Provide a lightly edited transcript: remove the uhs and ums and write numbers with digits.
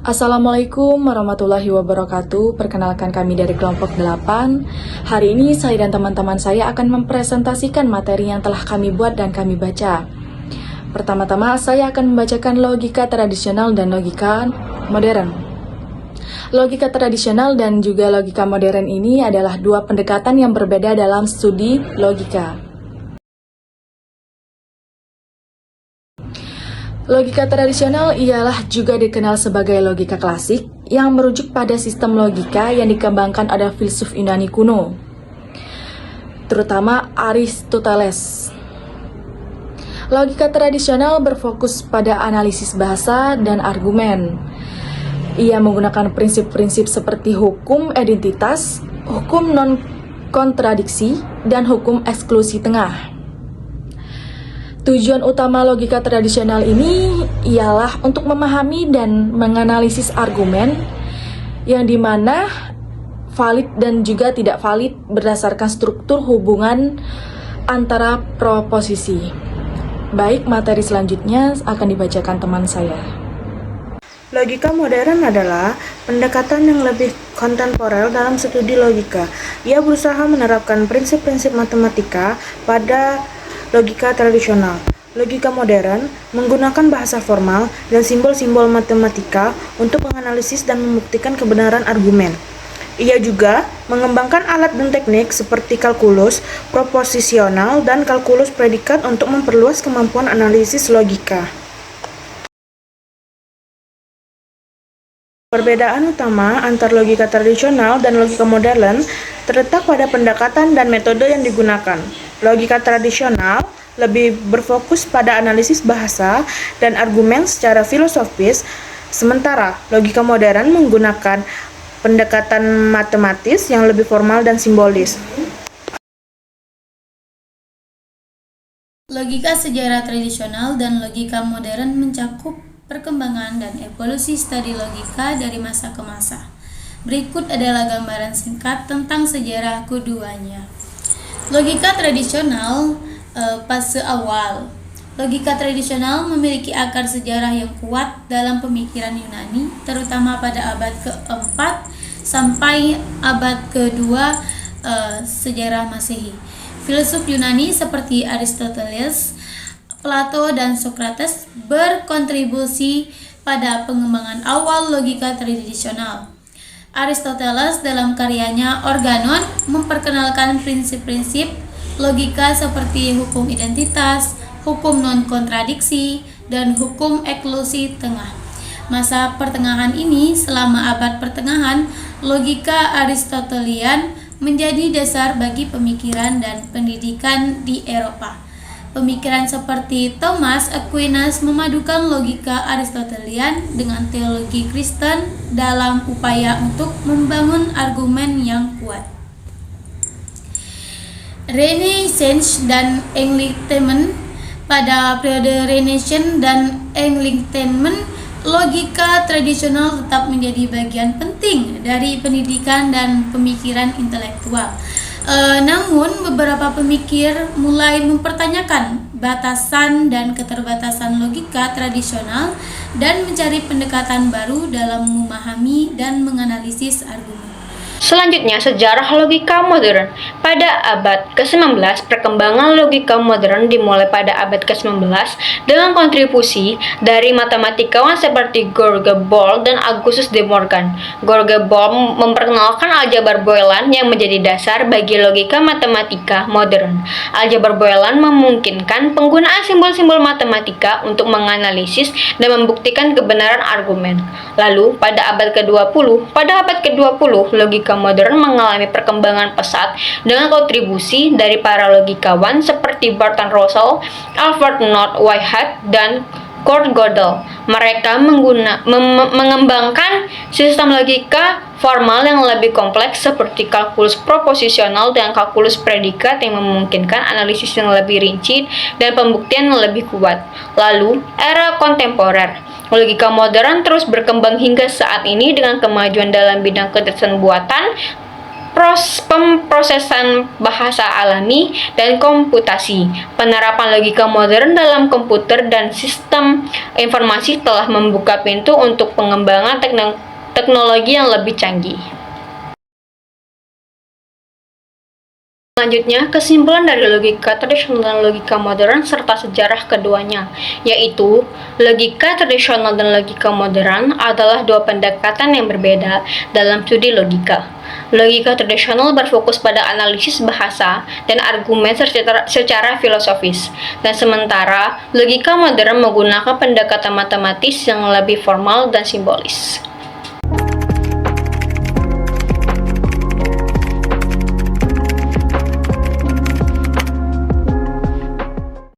Assalamualaikum warahmatullahi wabarakatuh. Perkenalkan kami dari kelompok 8. Hari ini saya dan teman-teman saya akan mempresentasikan materi yang telah kami buat dan kami baca. Pertama-tama saya akan membacakan logika tradisional dan logika modern. Logika tradisional dan juga logika modern ini adalah dua pendekatan yang berbeda dalam studi logika. Logika tradisional ialah juga dikenal sebagai logika klasik yang merujuk pada sistem logika yang dikembangkan oleh filsuf Yunani kuno, terutama Aristoteles. Logika tradisional berfokus pada analisis bahasa dan argumen. Ia menggunakan prinsip-prinsip seperti hukum identitas, hukum non-kontradiksi, dan hukum eksklusi tengah. Tujuan utama logika tradisional ini ialah untuk memahami dan menganalisis argumen yang dimana valid dan juga tidak valid berdasarkan struktur hubungan antara proposisi. Baik, materi selanjutnya akan dibacakan teman saya. Logika modern adalah pendekatan yang lebih kontemporer dalam studi logika. Ia berusaha menerapkan prinsip-prinsip matematika pada logika tradisional. Logika modern menggunakan bahasa formal dan simbol-simbol matematika untuk menganalisis dan membuktikan kebenaran argumen. Ia juga mengembangkan alat dan teknik seperti kalkulus proposisional dan kalkulus predikat untuk memperluas kemampuan analisis logika. Perbedaan utama antar logika tradisional dan logika modern terletak pada pendekatan dan metode yang digunakan. Logika tradisional lebih berfokus pada analisis bahasa dan argumen secara filosofis, sementara logika modern menggunakan pendekatan matematis yang lebih formal dan simbolis. Logika sejarah tradisional dan logika modern mencakup perkembangan dan evolusi studi logika dari masa ke masa. Berikut adalah gambaran singkat tentang sejarah keduanya. Logika tradisional fase awal. Logika tradisional memiliki akar sejarah yang kuat dalam pemikiran Yunani, terutama pada abad ke-4 sampai abad ke-2 sejarah Masehi. Filsuf Yunani seperti Aristoteles, Plato, dan Socrates berkontribusi pada pengembangan awal logika tradisional. Aristoteles dalam karyanya Organon memperkenalkan prinsip-prinsip logika seperti hukum identitas, hukum non-kontradiksi, dan hukum eksklusi tengah. Masa pertengahan ini, selama abad pertengahan, logika Aristotelian menjadi dasar bagi pemikiran dan pendidikan di Eropa. Pemikiran seperti Thomas Aquinas memadukan logika Aristotelian dengan teologi Kristen dalam upaya untuk membangun argumen yang kuat. Renaissance dan Enlightenment. Pada periode Renaissance dan Enlightenment, logika tradisional tetap menjadi bagian penting dari pendidikan dan pemikiran intelektual. Namun beberapa pemikir mulai mempertanyakan batasan dan keterbatasan logika tradisional dan mencari pendekatan baru dalam memahami dan menganalisis argumen. Selanjutnya, sejarah logika modern. Pada abad ke-19, perkembangan logika modern dimulai pada abad ke-19 dengan kontribusi dari matematikawan seperti George Boole dan Augustus de Morgan. George Boole memperkenalkan aljabar Boylan yang menjadi dasar bagi logika matematika modern. Aljabar Boylan memungkinkan penggunaan simbol-simbol matematika untuk menganalisis dan membuktikan kebenaran argumen. Lalu, pada abad ke-20, logika modern mengalami perkembangan pesat dengan kontribusi dari para logikawan seperti Bertrand Russell, Alfred North Whitehead, dan Kurt Gödel. Mereka mengembangkan sistem logika formal yang lebih kompleks seperti kalkulus proposisional dan kalkulus predikat yang memungkinkan analisis yang lebih rinci dan pembuktian yang lebih kuat. Lalu, era kontemporer. Logika modern terus berkembang hingga saat ini dengan kemajuan dalam bidang kecerdasan buatan, pemrosesan bahasa alami, dan komputasi. Penerapan logika modern dalam komputer dan sistem informasi telah membuka pintu untuk pengembangan teknologi yang lebih canggih. Selanjutnya, kesimpulan dari logika tradisional dan logika modern serta sejarah keduanya, yaitu logika tradisional dan logika modern adalah dua pendekatan yang berbeda dalam studi logika. Logika tradisional berfokus pada analisis bahasa dan argumen secara filosofis, dan sementara logika modern menggunakan pendekatan matematis yang lebih formal dan simbolis.